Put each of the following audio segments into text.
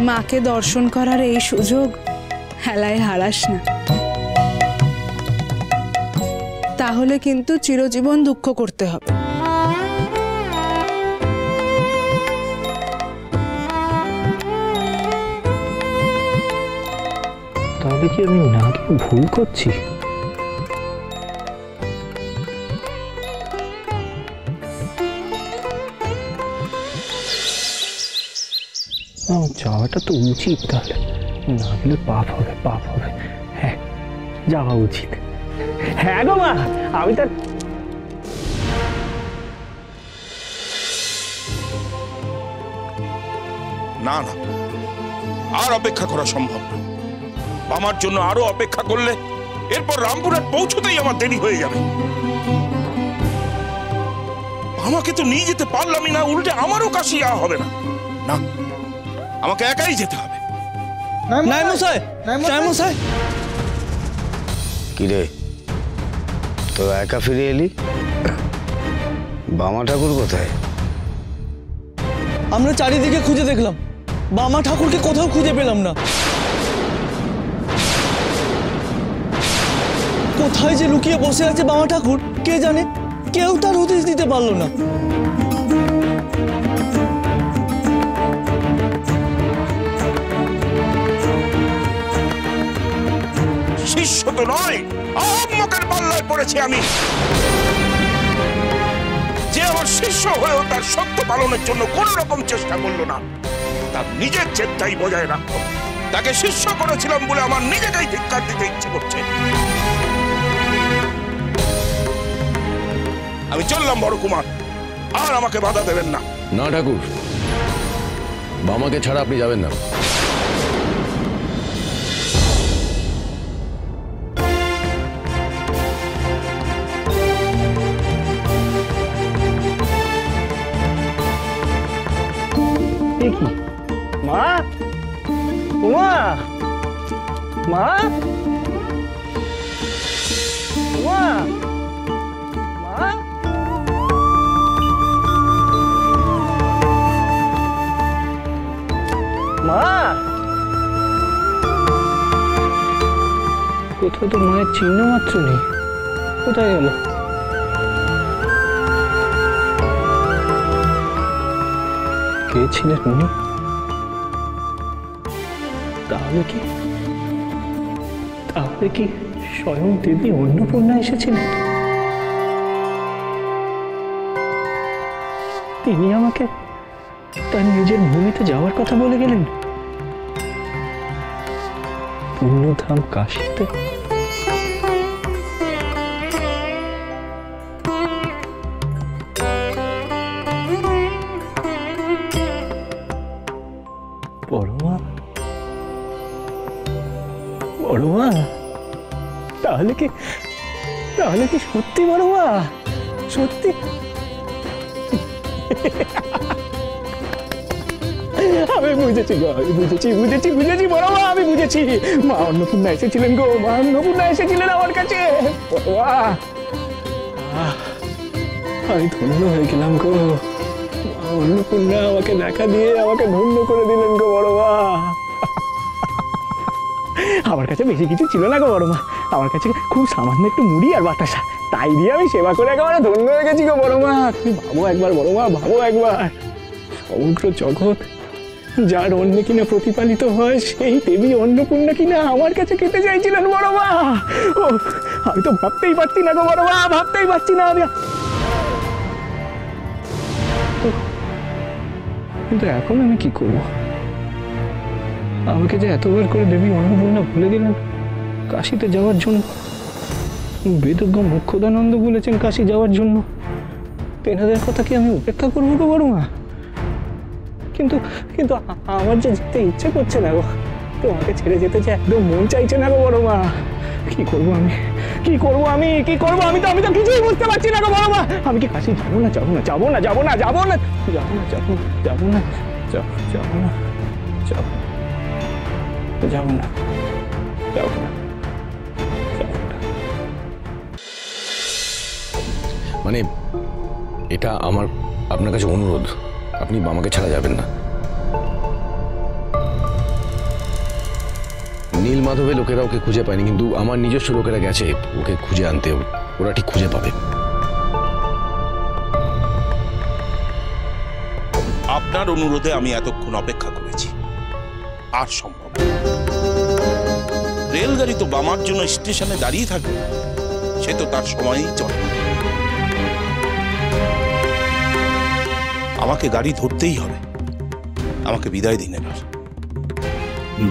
মাকে দর্শন করার এই সুযোগ হেলায় হারাস না, তাহলে কিন্তু চিরজীবন দুঃখ করতে হবে। তাহলে কি আমি না গিয়ে ভুল করছি? যাওয়াটা তো উচিত, তাহলে না গেলে পাপ হবে, পাপ হবে। হ্যাঁ, যাওয়া উচিত। হ্যাঁ গো মা, আমি তার না না, আর অপেক্ষা করা সম্ভব না। আমার জন্য আরো অপেক্ষা করলে এরপর রামপুরহাট পৌঁছতেই আমার দেরি হয়ে যাবে। আমাকে তো নিয়ে যেতে পারলামই না, উল্টে আমারও কাশি যাওয়া হবে না। না, আমাকে একাই যেতে হবে। কিরে, তো একা ফিরে এলি? বামা ঠাকুর কোথায়? আমরা চারিদিকে খুঁজে দেখলাম, বামা ঠাকুরকে কোথাও খুঁজে পেলাম না। কোথায় যে লুকিয়ে বসে আছে বামা ঠাকুর কে জানে, কেউ তার হদিশ দিতে পারলো না। শিষ্য তো নয়, আহম্মকের পাল্লায় পড়েছি আমি। যে আমার শিষ্য হয়েও তার সত্য পালনের জন্য কোন রকম চেষ্টা করলো না, তার নিজের চেষ্টাই বজায় রাখলো। তাকে শিষ্য করেছিলাম বলে আমার নিজেকেই ধিক্কার দিতে ইচ্ছে করছে। আমি চললাম বড় কুমার, আর আমাকে বাধা দেবেন না। না ঠাকুর, বামাকে ছাড়া আপনি যাবেন না। মা, উমা, মা, উমা, মা, মা, কোথাও তো মায়ের চিহ্ন মাত্র নেই। কোথায় গেল? কে ছিলেন উনি? তাহলে কি স্বয়ং দেবী অন্নপূর্ণা এসেছিলেন? তিনি আমাকে তার নিজের ভূমিতে যাওয়ার কথা বলে গেলেন, পুণ্যধাম কাশীতে। বড়মা, তাহলে কি সত্যি বড়মা? সত্যি? আমি বুঝেছি গো, আমি বুঝেছি বড়মা, আমি বুঝেছি। মা অন্নপূর্ণা এসেছিলেন গো, মা অন্নপূর্ণা এসেছিলেন আমার কাছে। আমি ধন্য হয়ে গেলাম গো। মা অন্নপূর্ণা আমাকে দেখা দিয়ে আমাকে ধন্য করে দিলেন গো বড়মা। আমার কাছে বেশি কিছু ছিল না গো বড়মা, আমার কাছে খুব সামান্য একটু মুড়ি আর বাতাসা, তাই দিয়ে আমি সেবা করে একেবারে ধন্য হয়ে গেছি গো বড়মা। তুমি ভাবো একবার বড়মা, ভাবো একবার, সমগ্র জগৎ যার অন্নে কিনা প্রতিপালিত হয় সেই দেবী অন্নপূর্ণা কিনা আমার কাছে খেতে চাইছিলেন বড়মা। ও, আমি তো ভাবতেই পারছি না গো বড়মা, ভাবতেই পারছি না আমি। কিন্তু এখন আমি কি করবো? আমাকে যে এতবার করে দেবী অন্নপূর্ণা ভুলে দিলেন কাশীতে যাওয়ার জন্য। বেদজ্ঞ মোক্ষদানন্দ বলেছেন কাশী যাওয়ার জন্য, তেনাদের কথা কি আমি উপেক্ষা করবো গো বড়মা? কিন্তু আমার যে যেতে ইচ্ছে করছে না গো, তোমাকে ছেড়ে যেতে যে একদম মন চাইছে না গো বড়মা। কি করবো আমি? আমি তো কিছুই বুঝতে পারছি না গো বড়মা। আমি কি কাশী যাবো না? মানে এটা আপনার কাছে অনুরোধ, আপনি বামাকে ছাড়া যাবেন না। নীলমাধবে লোকেরা ওকে খুঁজে পায়নি, কিন্তু আমার নিজস্ব লোকেরা গেছে ওকে খুঁজে আনতে। ওরা ঠিক খুঁজে পাবে। আপনার অনুরোধে আমি এতক্ষণ অপেক্ষা করেছি, আর সম্ভব না। রেলগাড়ি তো বামার জন্য স্টেশনে দাঁড়িয়ে থাকবে, সে তো তার সময়ই চলে। আমাকে গাড়ি ধরতেই হবে। আমাকে বিদায় দিন এবার।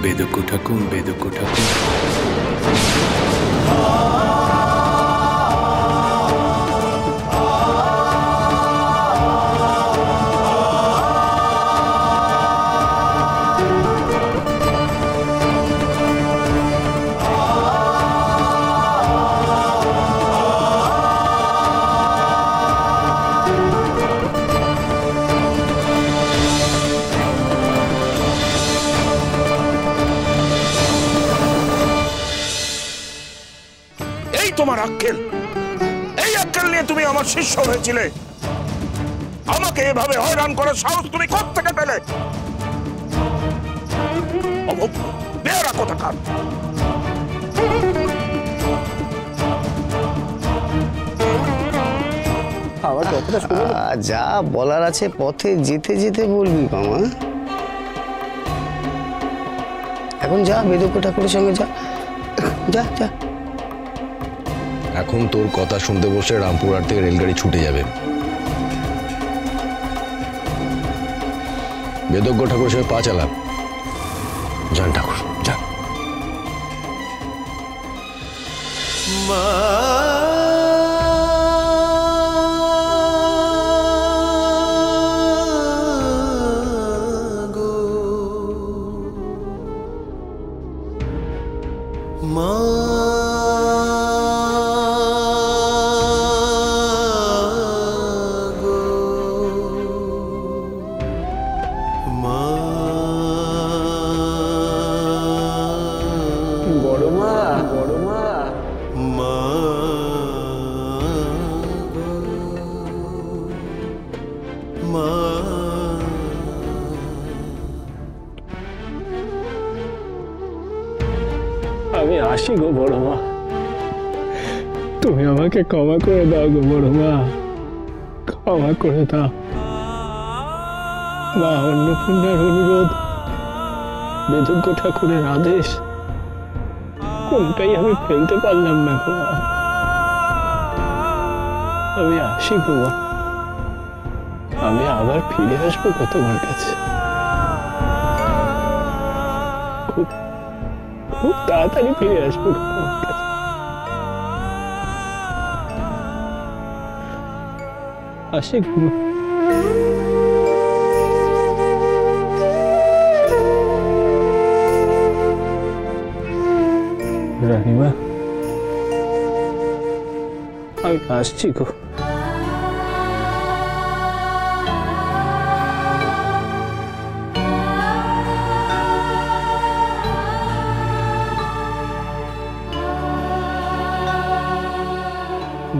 বেদজ্ঞ ঠাকুর, বেদজ্ঞ ঠাকুর। তোমার আক্কেল, এই আক্কেল নিয়ে তুমি আমার শিষ্য হয়েছিলে। আমাকে এভাবে হয়রান করার সাহস তুমি কোত্থেকে পেলে? বেয়ারা কোথাকার। যা বলার আছে পথে যেতে যেতে বলবি মামা। এখন যা বেদজ্ঞ ঠাকুরের সঙ্গে যা যা যা। এখন তোর কথা শুনতে বসে রামপুরহাট থেকে রেলগাড়ি ছুটে যাবে। বেদজ্ঞ ঠাকুরের সঙ্গে পা চালা। যান ঠাকুর, যান। আমি আসি গো বড় মা, তুমি আমাকে ক্ষমা করে দাও গো বড় মা, ক্ষমা করে দাও। মা অন্নপূর্ণার অনুরোধ, বেদজ্ঞ ঠাকুরের আদেশ, কোনটাই আমি ফেলতে পারলাম না গো মা। আমি আসি গো মা, আমি আবার ফিরে আসবো গো তোমার কাছে। খুব তাড়াতাড়ি ফিরে আসবো তোমার কাছে। আসি গো মা। রানীমা, আমি আসছি গো।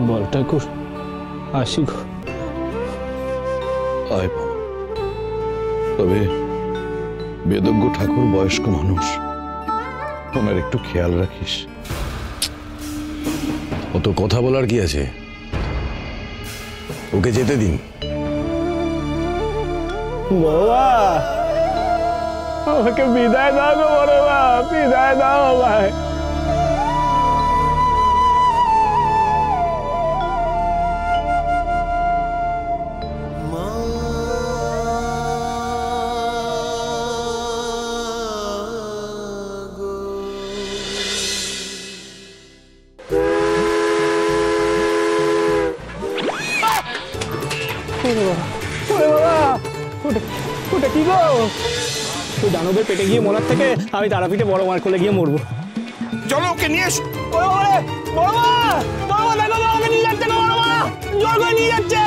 বল ঠাকুর, আসি গো। আয় বাবা, তবে বেদজ্ঞ ঠাকুর বয়স্ক মানুষ, ওনার একটু খেয়াল রাখিস। অত কথা বলার কি আছে, ওকে যেতে দিন। বাবা, আমাকে বিদায় দাও গো বড় মা, বিদায় দাও ভাই। ওটা কি গো? তুই দানবের পেটে গিয়ে মরার থেকে আমি তারাপীঠে বড় মার কোলে গিয়ে মরবো। চলো ওকে নিয়ে এসো। বড় মা, দেখো আমাকে নিয়ে যাচ্ছে না, বড় মা জোর করে নিয়ে যাচ্ছে।